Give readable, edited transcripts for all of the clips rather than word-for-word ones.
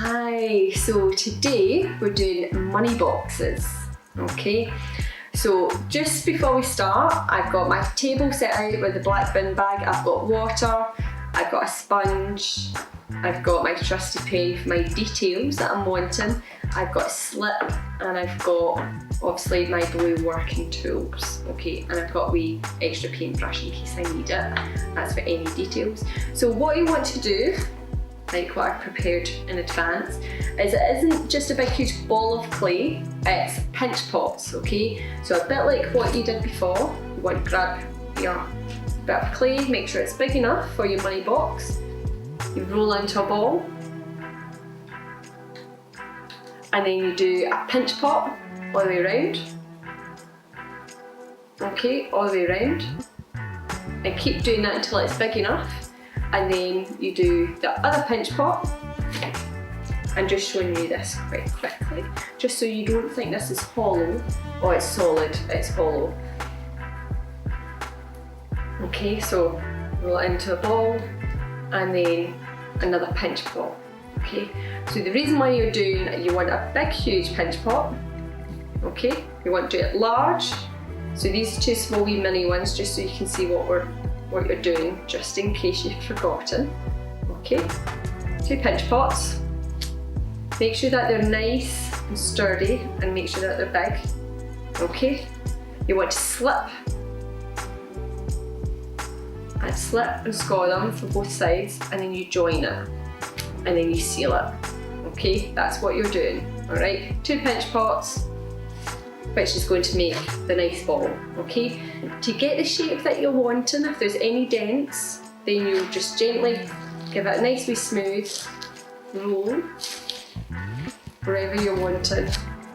Hi, so today we're doing money boxes, okay? So just before we start, I've got my table set out with the black bin bag, I've got water, I've got a sponge, I've got my trusty pen for my details that I'm wanting, I've got a slip, and I've got obviously my blue working tools, okay? And I've got a wee extra paintbrush in case I need it, that's for any details. So what you want to do, like what I've prepared in advance, is it isn't just a big huge ball of clay, it's pinch pots, okay? So a bit like what you did before, you want to grab your bit of clay, make sure it's big enough for your money box, you roll into a ball, and then you do a pinch pot all the way around, okay, all the way around, and keep doing that until it's big enough. And then you do the other pinch pot. I'm just showing you this quite quickly, just so you don't think this is hollow or it's solid, it's hollow. Okay, so roll it into a ball and then another pinch pot. Okay, so the reason why you're doing, you want a big huge pinch pot, okay, you want to do it large. So these are two small wee mini ones, just so you can see what you're doing, just in case you've forgotten. Okay, two pinch pots. Make sure that they're nice and sturdy and make sure that they're big. Okay, you want to slip and score them from both sides, and then you join it and then you seal it. Okay, that's what you're doing. Alright, two pinch pots, which is going to make the nice ball, okay? To get the shape that you're wanting, if there's any dents, then you'll just gently give it a nice wee smooth roll wherever you're wanting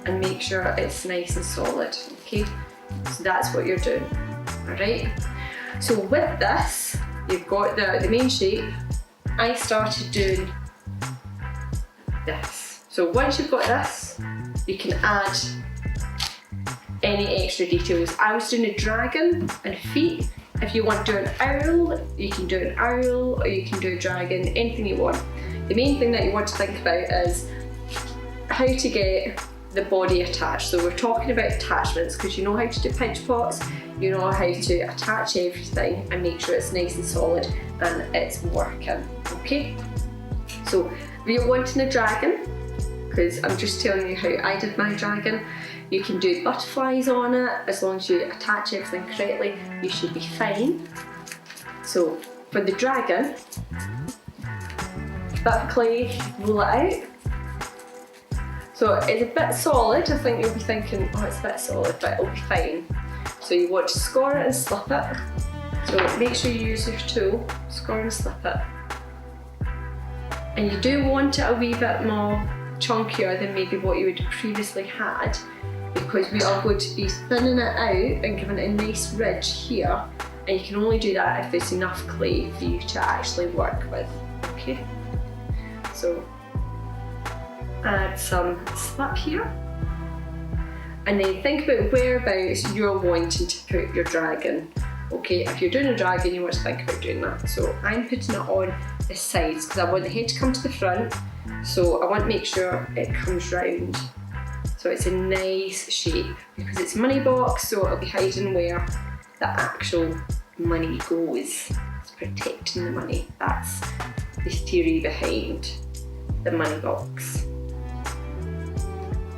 and make sure it's nice and solid, okay? So that's what you're doing, all right? So with this, you've got the main shape. I started doing this. So once you've got this, you can add any extra details. I was doing a dragon and feet. If you want to do an owl, you can do an owl, or you can do a dragon, anything you want. The main thing that you want to think about is how to get the body attached. So we're talking about attachments, because you know how to do pinch pots, you know how to attach everything and make sure it's nice and solid and it's working, okay? So we're wanting a dragon, because I'm just telling you how I did my dragon. You can do butterflies on it, as long as you attach everything correctly, you should be fine. So for the dragon, bit of clay, roll it out. So it's a bit solid, I think you'll be thinking, oh, it's a bit solid, but it'll be fine. So you want to score it and slip it. So make sure you use your tool, score and slip it. And you do want it a wee bit more chunkier than maybe what you would have previously had, because we are going to be thinning it out and giving it a nice ridge here, and you can only do that if there's enough clay for you to actually work with, okay? So add some slip here, and then think about whereabouts you're wanting to put your dragon. Okay, if you're doing a dragon, you want to think about doing that. So I'm putting it on the sides because I want the head to come to the front, so I want to make sure it comes round. So it's a nice shape, because it's a money box, so it'll be hiding where the actual money goes. It's protecting the money. That's the theory behind the money box.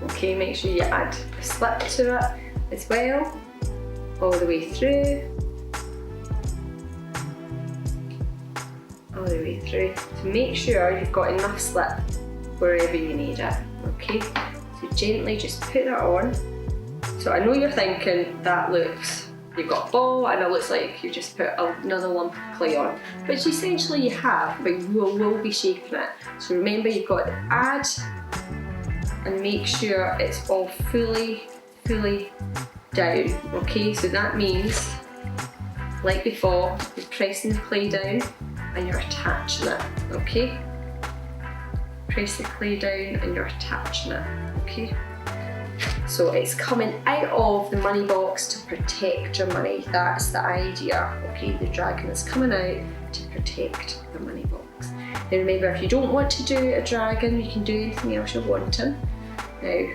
Okay, make sure you add a slip to it as well, all the way through. All the way through. So make sure you've got enough slip wherever you need it, okay? So gently just put that on. So I know you're thinking that looks, you've got a ball and it looks like you just put another lump of clay on, which essentially you have, but you will be shaping it. So remember, you've got to add and make sure it's all fully down, okay? So that means, like before, you're pressing the clay down and you're attaching it, okay? Press the clay down and you're attaching it, okay? So it's coming out of the money box to protect your money. That's the idea, okay? The dragon is coming out to protect the money box. Now remember, if you don't want to do a dragon, you can do anything else you're wanting. Now,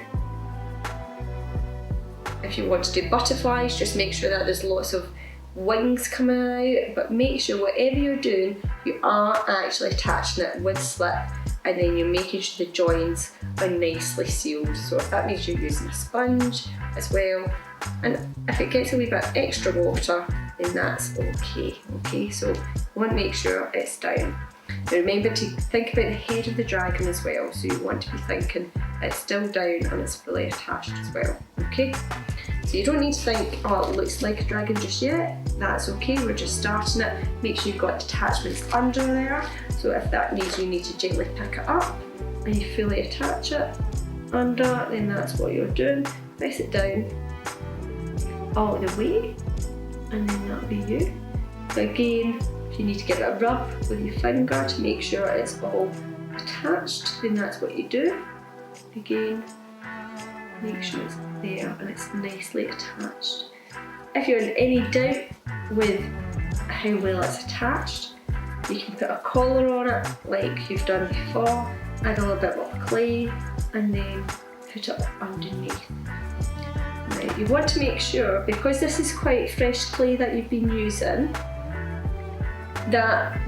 if you want to do butterflies, just make sure that there's lots of wings coming out, but make sure whatever you're doing, you are actually attaching it with slip, and then you're making sure the joins are nicely sealed. So if that means you're using a sponge as well, and if it gets a wee bit extra water, then that's okay. Okay, so you want to make sure it's down. Now remember to think about the head of the dragon as well, so you want to be thinking it's still down and it's fully attached as well, okay? So you don't need to think, oh, it looks like a dragon just yet. That's okay, we're just starting it. Make sure you've got attachments under there, so if that needs, you need to gently pick it up and you fully attach it under, then that's what you're doing. Press it down all the way, and then that'll be you. So again, if you need to give it a rub with your finger to make sure it's all attached, then that's what you do. Again, make sure it's there and it's nicely attached. If you're in any doubt with how well it's attached, you can put a collar on it like you've done before, add a little bit more clay, and then put it underneath. Now you want to make sure, because this is quite fresh clay that you've been using, that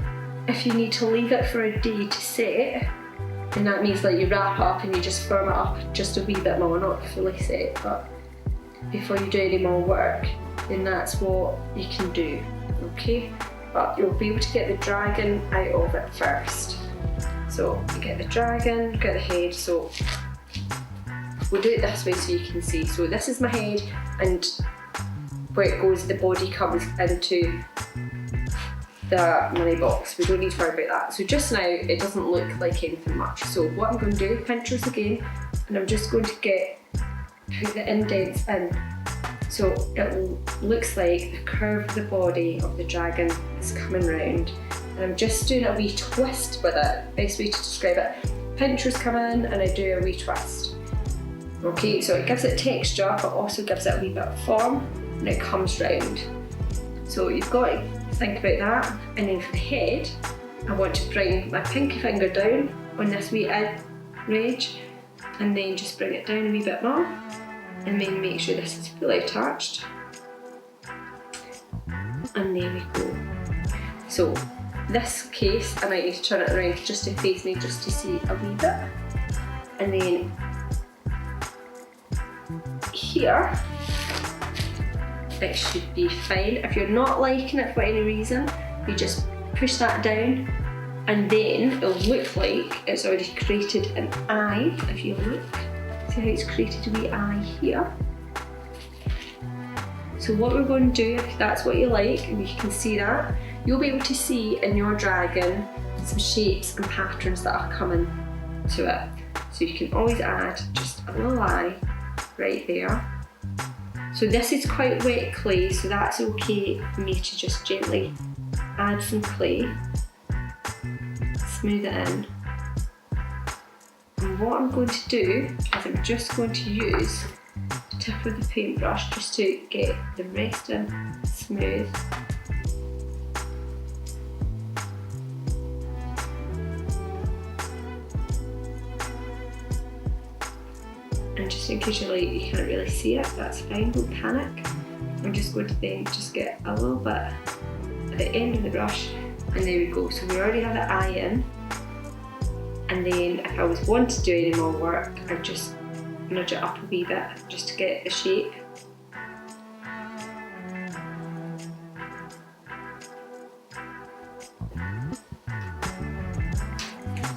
if you need to leave it for a day to set, and that means that you wrap up and you just firm it up just a wee bit more, not fully set, but before you do any more work, then that's what you can do, okay? But you'll be able to get the dragon out of it first. So you get the dragon, get the head, so we'll do it this way so you can see. So this is my head, and where it goes, the body comes into the money box. We don't need to worry about that. So just now, it doesn't look like anything much. So what I'm going to do, pinchers again, and I'm just going to put the indents in. So it looks like the curve of the body of the dragon is coming round. And I'm just doing a wee twist with it. Best way to describe it. Pinchers come in and I do a wee twist. Okay, so it gives it texture, but also gives it a wee bit of form, and it comes round. So you've got to think about that. And then for the head, I want to bring my pinky finger down on this wee edge, and then just bring it down a wee bit more, and then make sure this is fully attached. And there we go. So this case, I might need to turn it around just to face me, just to see a wee bit. And then here, it should be fine. If you're not liking it for any reason, you just push that down, and then it'll look like it's already created an eye. If you look, see how it's created a wee eye here. So what we're going to do, if that's what you like, and you can see that, you'll be able to see in your dragon some shapes and patterns that are coming to it. So you can always add just a little eye right there. So this is quite wet clay, so that's okay for me to just gently add some clay, smooth it in. And what I'm going to do is I'm just going to use the tip of the paintbrush just to get the rest in smooth. And just in case you can't really see it, that's fine, don't panic. I'm just going to then just get a little bit at the end of the brush, and there we go. So we already have the eye in, and then if I was wanting to do any more work, I'd just nudge it up a wee bit just to get the shape.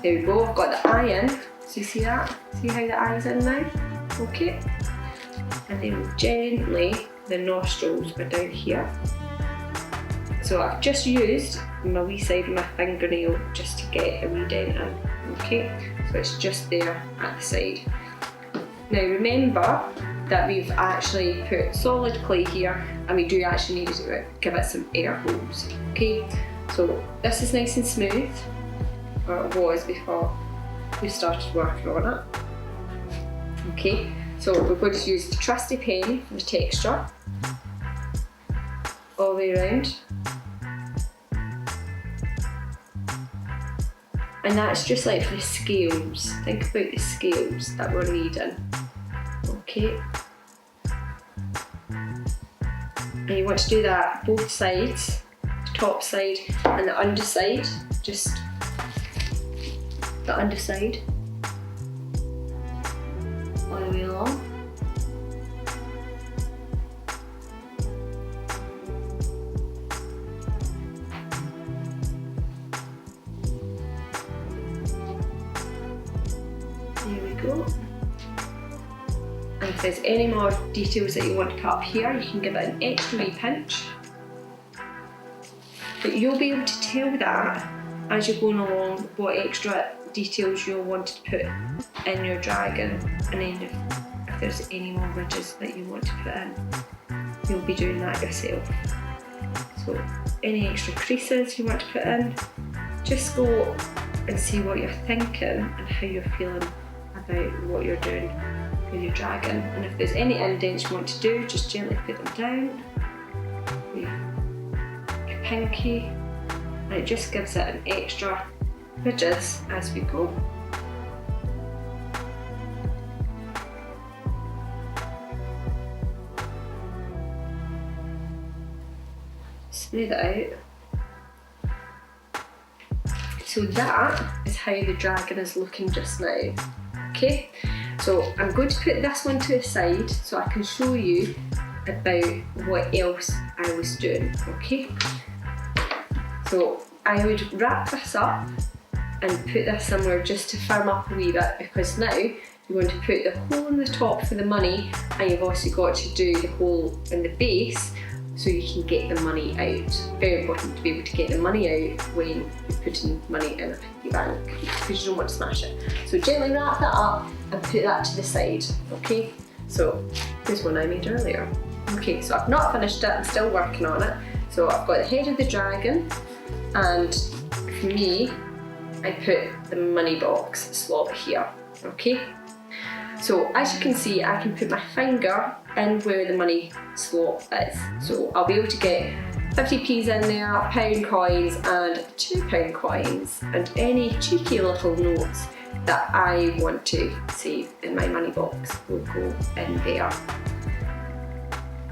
There we go, I've got the eye in. So you see that? See how the eye's in now? Okay. And then gently, the nostrils are down here. So I've just used my wee side of my fingernail just to get a wee dent in. Okay, so it's just there at the side. Now remember that we've actually put solid clay here, and we do actually need to give it some air holes. Okay, so this is nice and smooth, or it was before we started working on it. Okay, So we're going to use the trusty pen for the texture all the way around. And that's just like for the scales. Think about the scales that we're needing. Okay. And you want to do that both sides, the top side and the underside, just the underside all the way along. There we go. And if there's any more details that you want to put up here, you can give it an extra wee pinch. But you'll be able to tell that as you're going along what extra details you'll want to put in your dragon, and then if there's any more ridges that you want to put in, you'll be doing that yourself. So any extra creases you want to put in, just go and see what you're thinking and how you're feeling about what you're doing with your dragon. And if there's any indents you want to do, just gently put them down with your pinky, and it just gives it an extra ridges as we go. Smooth it out. So that is how the dragon is looking just now. Okay, so I'm going to put this one to the side so I can show you about what else I was doing. Okay, so I would wrap this up and put this somewhere just to firm up a wee bit, because now you're going to put the hole in the top for the money, and you've also got to do the hole in the base so you can get the money out. Very important to be able to get the money out when you're putting money in a piggy bank, because you don't want to smash it. So gently wrap that up and put that to the side. Okay, so here's one I made earlier. Okay, so I've not finished it, I'm still working on it. So I've got the head of the dragon, and for me, I put the money box slot here. Okay, so as you can see, I can put my finger in where the money slot is. So I'll be able to get 50p's in there, £1 coins and £2 coins, and any cheeky little notes that I want to save in my money box will go in there.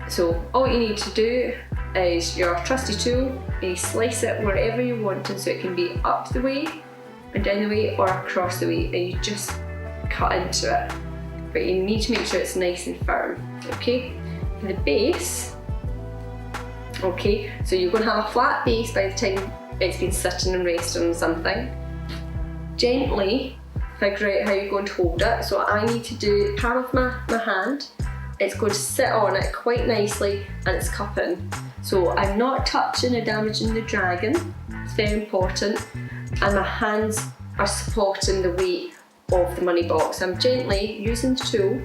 So all you need to do is your trusty tool, and you slice it wherever you want, and so it can be up the way and down the way or across the way, and you just cut into it. But you need to make sure it's nice and firm. Okay, for the base, okay, so you're going to have a flat base by the time it's been sitting and resting on something. Gently figure out how you're going to hold it. So I need to do the palm of my hand, it's going to sit on it quite nicely, and it's cupping. So I'm not touching or damaging the dragon, it's very important, and my hands are supporting the weight of the money box. I'm gently using the tool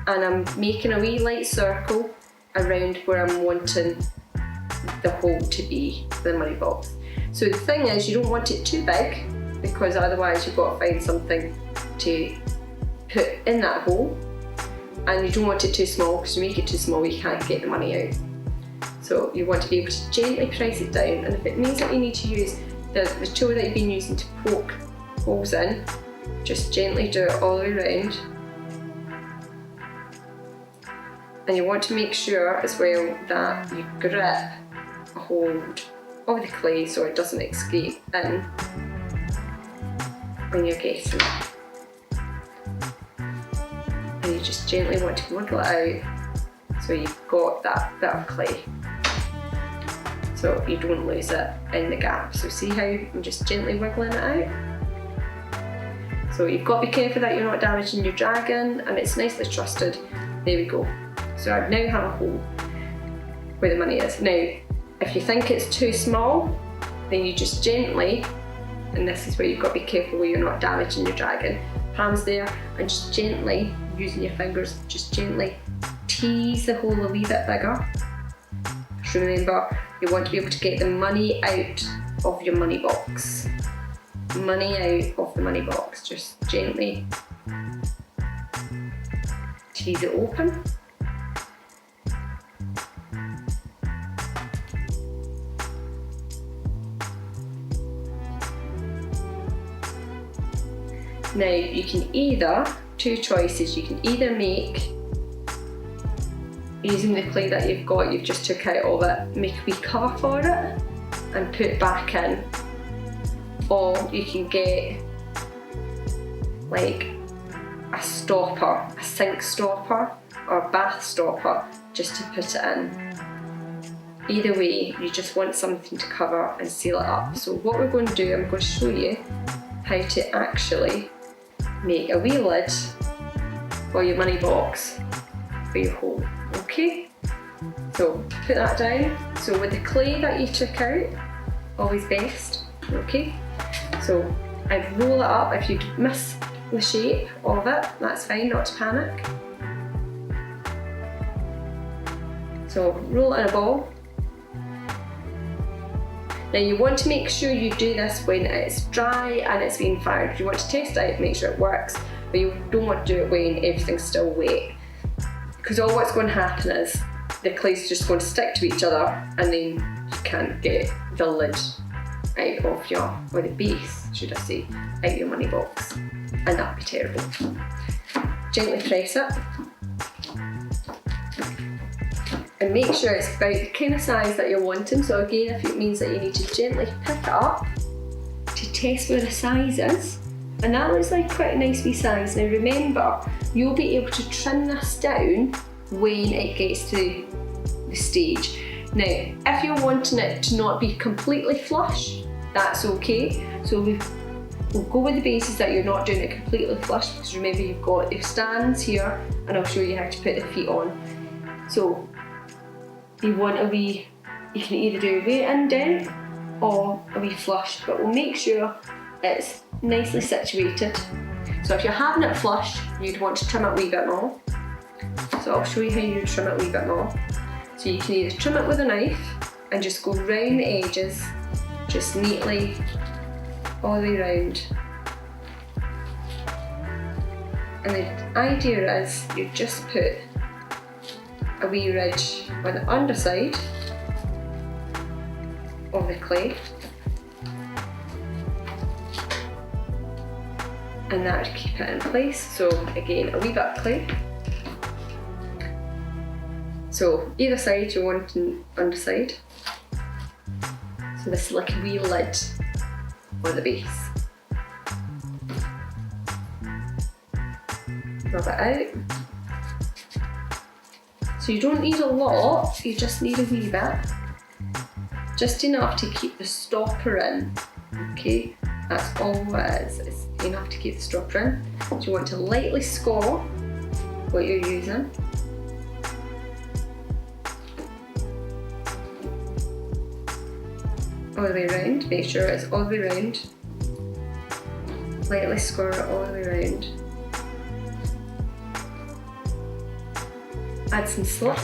and I'm making a wee light circle around where I'm wanting the hole to be for the money box. So the thing is, you don't want it too big, because otherwise you've got to find something to put in that hole, and you don't want it too small, because you make it too small you can't get the money out. So you want to be able to gently press it down, and if it means that you need to use the tool that you've been using to poke holes in, just gently do it all the way around. And you want to make sure as well that you grip a hold of the clay so it doesn't escape in when you're getting it. And you just gently want to wiggle it out so you've got that bit of clay, so you don't lose it in the gap. So see how I'm just gently wiggling it out? So you've got to be careful that you're not damaging your dragon, and it's nicely trusted. There we go. So I now have a hole where the money is. Now, if you think it's too small, then you just gently, and this is where you've got to be careful where you're not damaging your dragon, palms there, and just gently, using your fingers, just gently tease the hole a wee bit bigger. Just remember, you want to be able to get the money out of your money box. Money out of the money box, just gently tease it open. Now you can either, two choices, you can either make, using the clay that you've just took out of it, make a wee cover for it and put it back in, or you can get like a stopper, a sink stopper or a bath stopper just to put it in. Either way, you just want something to cover and seal it up. So what we're going to do, I'm going to show you how to actually make a wee lid for your money box for your home. Okay, so put that down. So with the clay that you took out, always best. Okay, so I'd roll it up. If you miss the shape of it, that's fine, not to panic. So roll it in a ball. Now you want to make sure you do this when it's dry and it's been fired. If you want to test it out, make sure it works, but you don't want to do it when everything's still wet, because all what's going to happen is the clay's just going to stick to each other and then you can't get the lid out of your, or the base should I say, out of your money box, and that'd be terrible. Gently press it and make sure it's about the kind of size that you're wanting. So again, if it means that you need to gently pick it up to test where the size is, and that looks like quite a nice wee size. Now remember, you'll be able to trim this down when it gets to the stage. Now, if you're wanting it to not be completely flush, that's okay. So we'll go with the bases that you're not doing it completely flush, because remember you've got the stands here, and I'll show you how to put the feet on. So you want a wee, you can either do a wee indent or a wee flush, but we'll make sure it's nicely situated. So if you're having it flush, you'd want to trim it a wee bit more. So I'll show you how you trim it a wee bit more. So you can either trim it with a knife and just go round the edges, just neatly all the way round. And the idea is you just put a wee ridge on the underside of the clay, and that would keep it in place. So again, a wee bit of clay. So either side you want an underside. So this is like a wee lid for the base. Rub it out. So you don't need a lot, you just need a wee bit. Just enough to keep the stopper in, okay? That's all it is, it's enough to keep the stopper in. So you want to lightly score what you're using. All the way around, make sure it's all the way around. Lightly score it all the way around. Add some slip.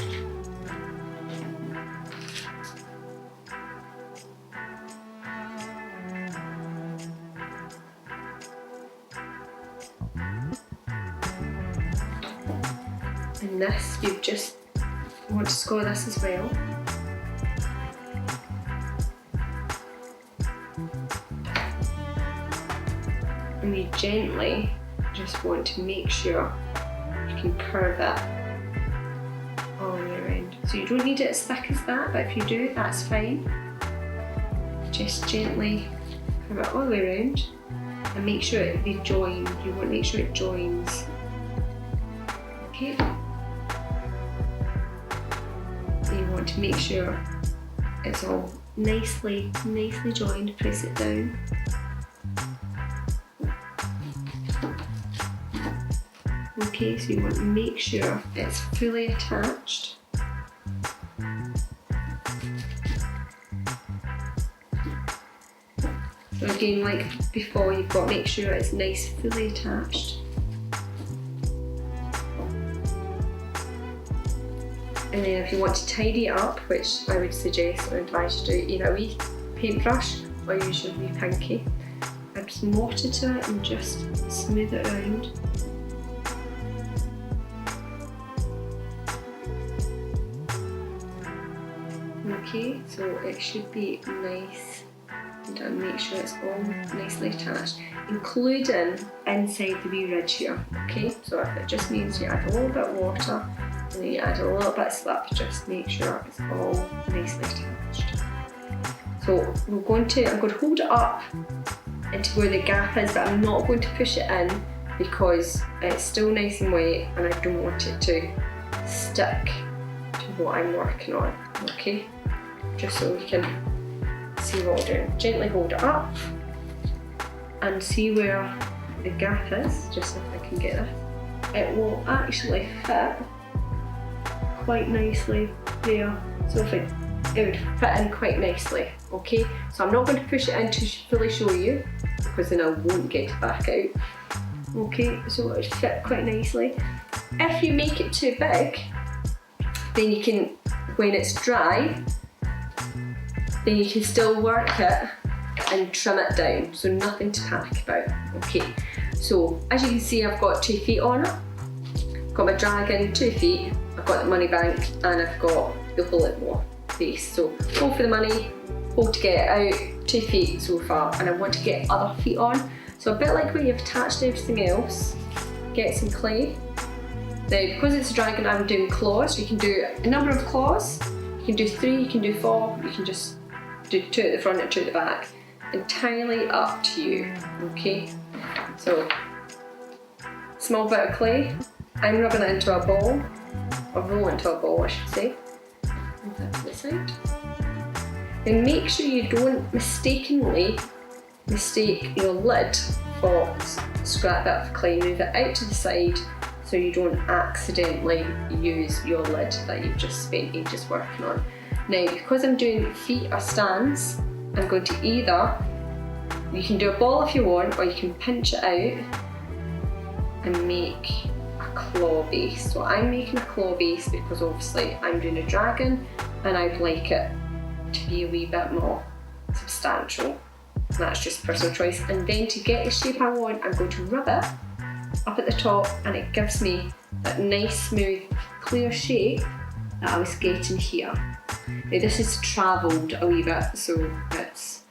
And this, you just want to score this as well. And you gently just want to make sure you can curve it all the way around. So you don't need it as thick as that, but if you do, that's fine. Just gently curve it all the way around and make sure they join. You want to make sure it joins. Okay. And you want to make sure it's all nicely joined. Press it down. Okay, so you want to make sure it's fully attached. So again, like before, you've got to make sure it's nice, fully attached. And then if you want to tidy it up, which I would suggest or advise you to do, either a wee paintbrush or use your wee pinky, add some water to it and just smooth it around. Okay, so it should be nice and make sure it's all nicely attached, including inside the wee ridge here. Okay, so if it just means you add a little bit of water and then you add a little bit of slip, just make sure it's all nicely attached. So I'm going to hold it up into where the gap is, but I'm not going to push it in because it's still nice and wet and I don't want it to stick to what I'm working on. Okay, just so we can see what we're doing. Gently hold it up and see where the gap is, just if I can get this. It will actually fit quite nicely there. So if it would fit in quite nicely, okay? So I'm not going to push it in to fully show you because then I won't get it back out. Okay, so it would fit quite nicely. If you make it too big, then you can, when it's dry, then you can still work it and trim it down, so nothing to panic about. Okay, so as you can see, I've got 2 feet on it. I've got my dragon, 2 feet, I've got the money bank, and I've got the Hollywood base. So hold for the money, hold to get it out, 2 feet so far, and I want to get other feet on. So a bit like where you've attached everything else, get some clay. Now because it's a dragon, I'm doing claws. You can do a number of claws, you can do 3, you can do 4, you can just do 2 at the front and 2 at the back. Entirely up to you, okay? So, small bit of clay, I'm rubbing it into a ball, or roll into a ball I should say. Move that to the side. And make sure you don't mistakenly mistake your lid for scrap bit of clay. Move it out to the side so you don't accidentally use your lid that you've just spent ages working on. Now, because I'm doing feet or stands, I'm going to either, you can do a ball if you want, or you can pinch it out and make a claw base. So I'm making a claw base because obviously I'm doing a dragon and I'd like it to be a wee bit more substantial. That's just personal choice. And then to get the shape I want, I'm going to rub it up at the top and it gives me that nice, smooth, clear shape that I was getting here. Now this has travelled a wee bit, so it's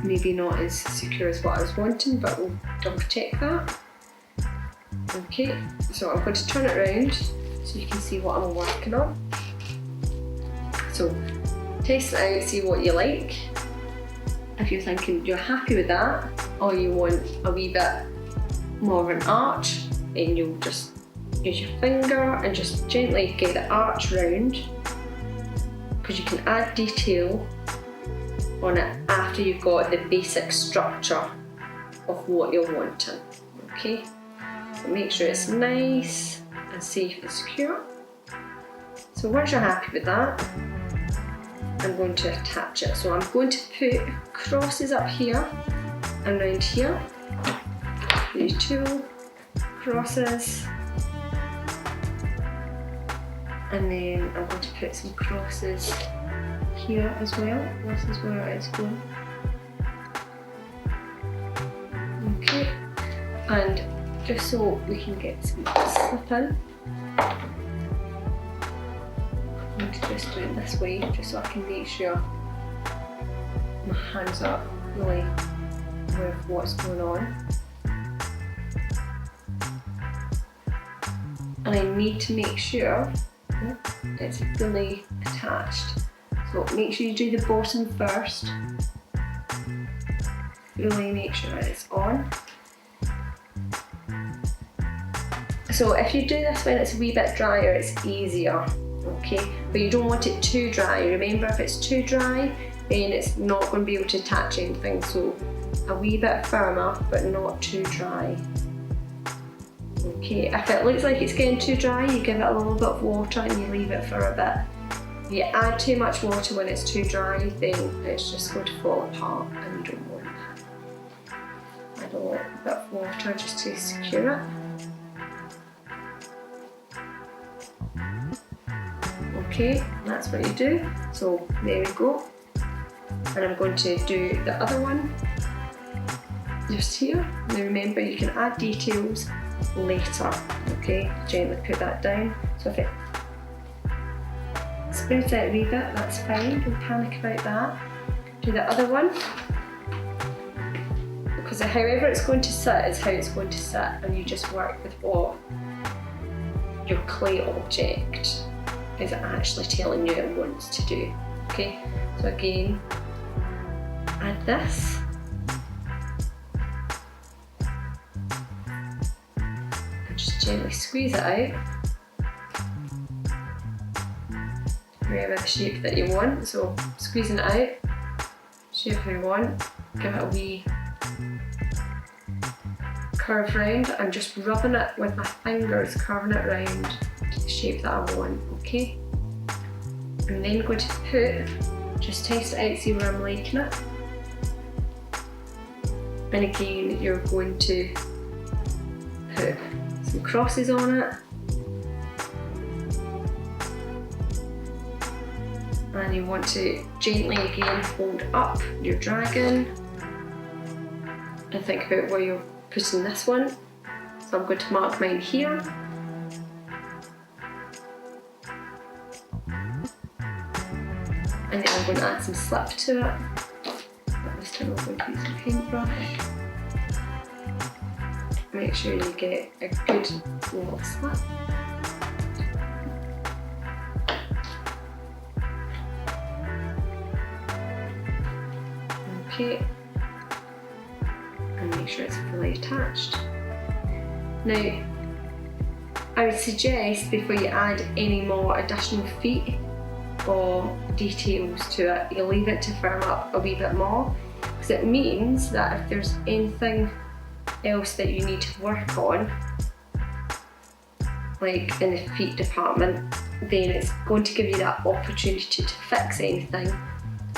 maybe not as secure as what I was wanting, but we'll double check that. Okay, so I'm going to turn it around so you can see what I'm working on. So test it out, see what you like. If you're thinking you're happy with that, or you want a wee bit more of an arch, then you'll just use your finger and just gently get the arch round, because you can add detail on it after you've got the basic structure of what you're wanting. Okay, so make sure it's nice and safe and secure. So once you're happy with that, I'm going to attach it. So I'm going to put crosses up here and around here. These 2 crosses. And then I'm going to put some crosses here as well. This is where it's going. Okay, and just so we can get some slip in, I'm going to just do it this way, just so I can make sure my hands are really with what's going on. And I need to make sure it's fully attached. So make sure you do the bottom first. Really make sure it's on. So if you do this when it's a wee bit drier, it's easier, okay? But you don't want it too dry. Remember, if it's too dry, then it's not going to be able to attach anything. So a wee bit firmer, but not too dry. Okay, if it looks like it's getting too dry, you give it a little bit of water and you leave it for a bit. If you add too much water when it's too dry, then it's just going to fall apart and you don't want that. Add a little bit of water just to secure it. Okay, that's what you do. So there we go. And I'm going to do the other one just here. Now remember, you can add details later, okay? Gently put that down. So if it's spreads out a wee bit, that's fine, don't panic about that. Do the other one. Because however it's going to sit is how it's going to sit, and you just work with what your clay object is actually telling you it wants to do. Okay, so again, add this. And just gently squeeze it out. Whatever the shape that you want, so squeezing it out, shape how you want, give it a wee curve round. I'm just rubbing it with my fingers, curving it round to the shape that I want, okay? I'm then going to put, just test it out, see where I'm liking it. And again, you're going to put some crosses on it. And you want to gently again hold up your dragon and think about where you're putting this one. So I'm going to mark mine here. And then I'm going to add some slip to it. But this time I'm going to use a paintbrush. Make sure you get a good lot of slip. Okay, and make sure it's fully attached. Now, I would suggest before you add any more additional feet or details to it, you leave it to firm up a wee bit more, because it means that if there's anything else that you need to work on, like in the feet department, then it's going to give you that opportunity to fix anything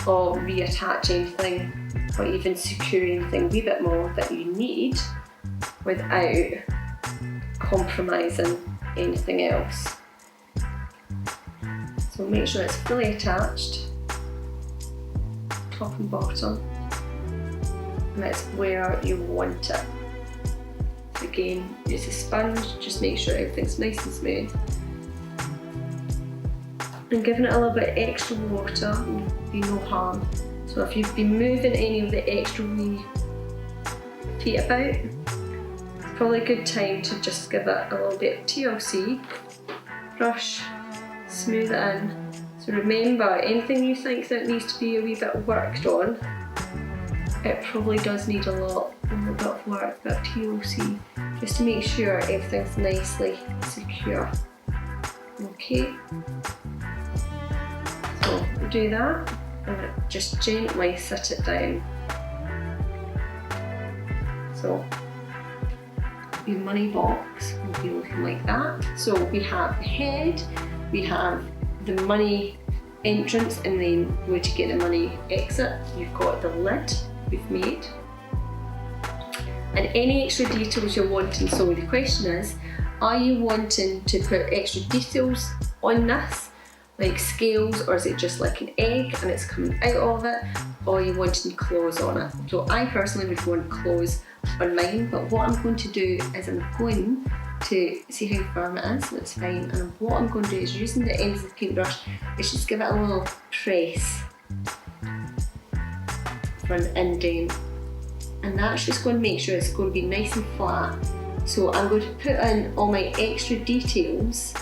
or reattach anything, or even secure anything a wee bit more that you need without compromising anything else. So make sure it's fully attached, top and bottom, and it's where you want it. So again, use a sponge, just make sure everything's nice and smooth. And giving it a little bit extra water will be no harm. So if you've been moving any of the extra wee feet about, it's probably a good time to just give it a little bit of TLC, brush, smooth it in. So remember, anything you think that needs to be a wee bit worked on, it probably does need a little bit of work, a bit of TLC, just to make sure everything's nicely secure. Okay. So do that and just gently sit it down. So your money box will be looking like that. So we have the head, we have the money entrance, and then where to get the money exit. You've got the lid we've made. And any extra details you're wanting, so the question is, are you wanting to put extra details on this, like scales, or is it just like an egg and it's coming out of it, or are you wanting claws on it? So I personally would want claws on mine, but what I'm going to do is I'm going to see how firm it is, that's fine, and what I'm going to do is, using the ends of the paintbrush, is just give it a little press for an indent, and that's just going to make sure it's going to be nice and flat. So I'm going to put in all my extra details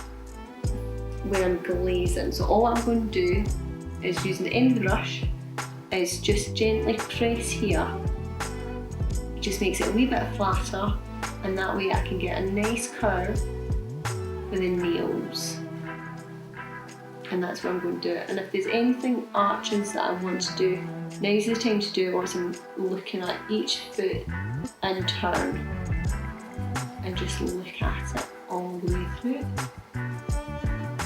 where I'm glazing. So all I'm going to do is, using the end of the brush, is just gently press here. It just makes it a wee bit flatter, and that way I can get a nice curve for the nails. And that's where I'm going to do it. And if there's anything arches that I want to do, now's the time to do it once I'm looking at each foot in turn, and just look at it all the way through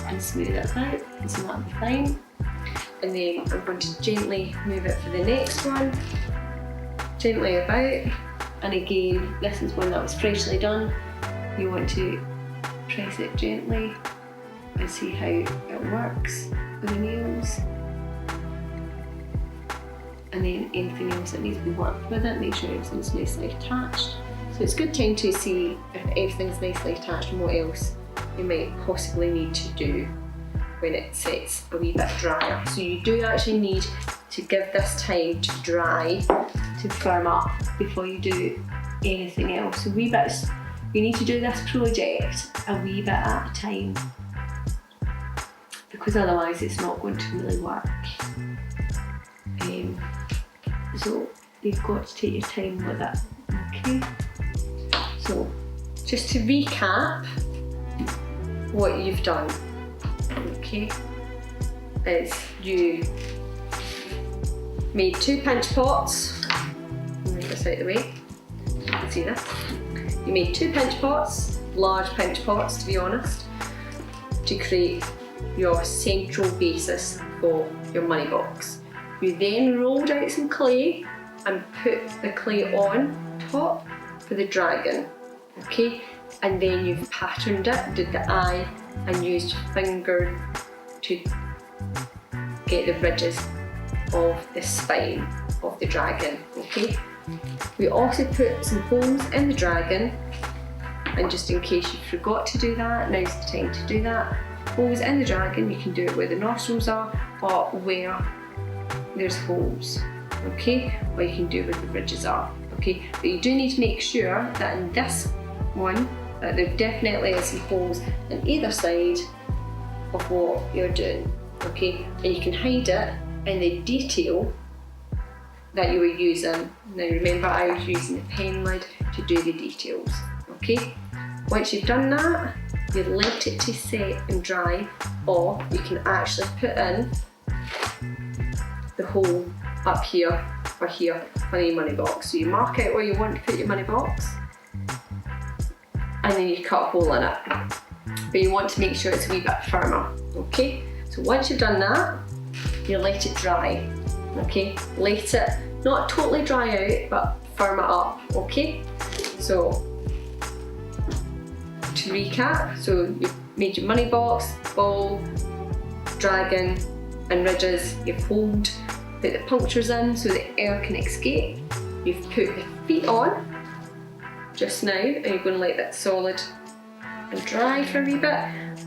and smooth it out, and so that'll be fine. And then I'm going to gently move it for the next one, gently about, and again, this is one that was freshly done. You want to press it gently and see how it works with the nails. And then anything else that needs to be worked with it, make sure everything's nicely attached. So it's a good time to see if everything's nicely attached and what else you might possibly need to do. when it sets a wee bit drier. So you do actually need to give this time to dry, to firm up before you do anything else. So wee bits, you need to do this project a wee bit at a time, because otherwise it's not going to really work. So you've got to take your time with it, okay? So just to recap what you've done, okay, is you made 2 pinch pots. Move this out of the way, you can see this. You made 2 pinch pots, large pinch pots to be honest, to create your central basis for your money box. You then rolled out some clay and put the clay on top for the dragon, okay? And then you've patterned it, did the eye, and used your finger to get the ridges of the spine of the dragon, okay? We also put some holes in the dragon, and just in case you forgot to do that, now's the time to do that. Holes in the dragon, you can do it where the nostrils are or where there's holes, okay? Or you can do it where the ridges are, okay? But you do need to make sure that in this one, that there definitely is some holes on either side of what you're doing, okay? And you can hide it in the detail that you were using. Now remember, I was using the pen lid to do the details, okay? Once you've done that, you let it to set and dry, or you can actually put in the hole up here or here on your money box. So you mark out where you want to put your money box, and then you cut a hole in it. But you want to make sure it's a wee bit firmer, okay? So once you've done that, you let it dry, okay? Let it not totally dry out, but firm it up, okay? So to recap, so you've made your money box, ball, dragon and ridges, you've holed, put the punctures in so the air can escape, you've put the feet on just now, and you're going to let that solid and dry for a wee bit,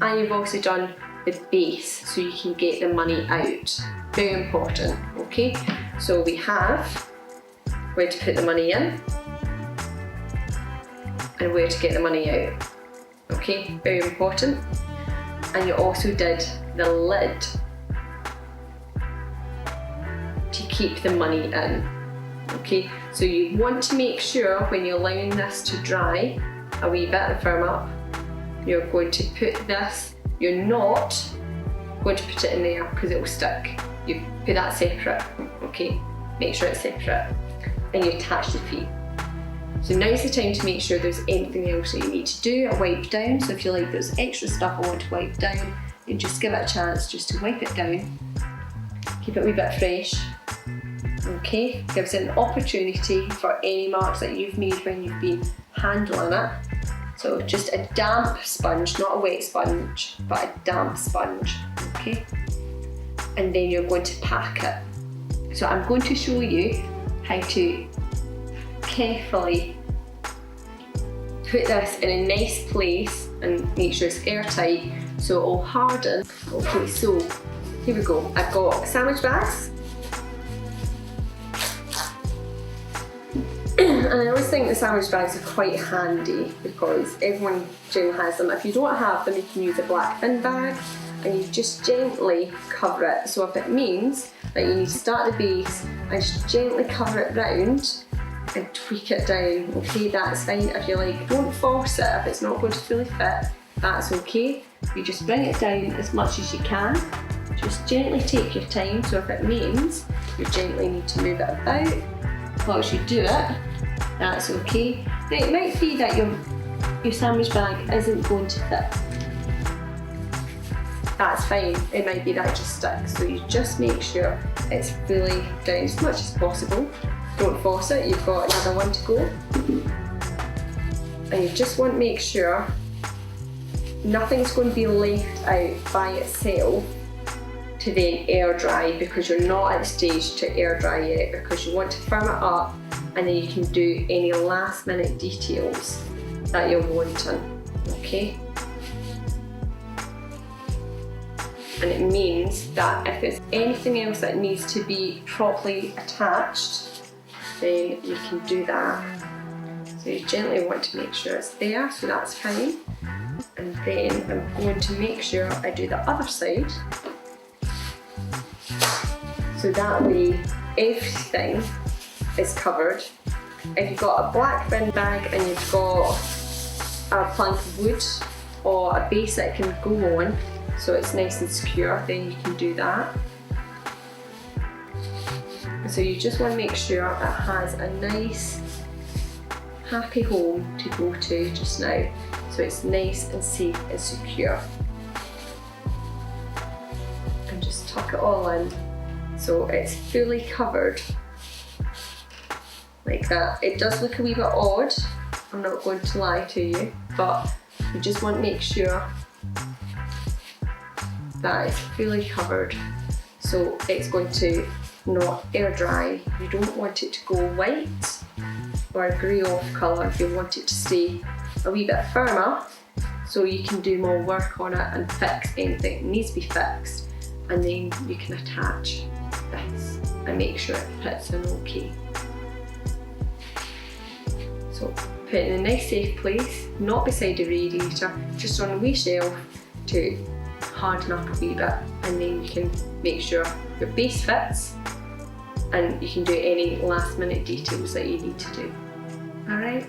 and you've also done the base so you can get the money out. Very important, okay? So we have where to put the money in and where to get the money out, okay? Very important. And you also did the lid to keep the money in, okay? So you want to make sure when you're allowing this to dry a wee bit and firm up, you're going to put this, you're not going to put it in there because it will stick. You put that separate, okay? Make sure it's separate. And you attach the feet. So now's the time to make sure there's anything else that you need to do, a wipe down. So if you like there's extra stuff I want to wipe down, you just give it a chance just to wipe it down. Keep it a wee bit fresh. Okay, gives it an opportunity for any marks that you've made when you've been handling it. So just a damp sponge, not a wet sponge, but a damp sponge, okay? And then you're going to pack it. So I'm going to show you how to carefully put this in a nice place and make sure it's airtight so it will harden. Okay, so here we go. I've got sandwich bags. And I always think the sandwich bags are quite handy because everyone generally has them. If you don't have them, you can use a black bin bag and you just gently cover it. So if it means that you need to start the base and just gently cover it round and tweak it down, okay, that's fine. If you like, don't force it. If it's not going to fully fit, that's okay. You just bring it down as much as you can. Just gently take your time. So if it means you gently need to move it about, whilst you do it, that's okay. Now it might be that your sandwich bag isn't going to fit. That's fine. It might be that it just sticks. So you just make sure it's fully down as much as possible. Don't force it, you've got another one to go. And you just want to make sure nothing's going to be left out by itself to then air dry, because you're not at the stage to air dry yet, because you want to firm it up and then you can do any last minute details that you're wanting, okay? and it means that if there's anything else that needs to be properly attached, then we can do that. So you gently want to make sure it's there, so that's fine. And then I'm going to make sure I do the other side. So that way everything is covered. If you've got a black bin bag and you've got a plank of wood or a base that can go on, so it's nice and secure, then you can do that. So you just want to make sure it has a nice, happy home to go to just now, so it's nice and safe and secure. And just tuck it all in so it's fully covered like that. It does look a wee bit odd, I'm not going to lie to you, but you just want to make sure that it's fully covered, so it's going to not air dry. You don't want it to go white or a grey off colour. You want it to stay a wee bit firmer so you can do more work on it and fix anything that needs to be fixed, and then you can attach this and make sure it fits in okay. So put it in a nice safe place, not beside the radiator, just on a wee shelf to harden up a wee bit, and then you can make sure your base fits and you can do any last minute details that you need to do. Alright?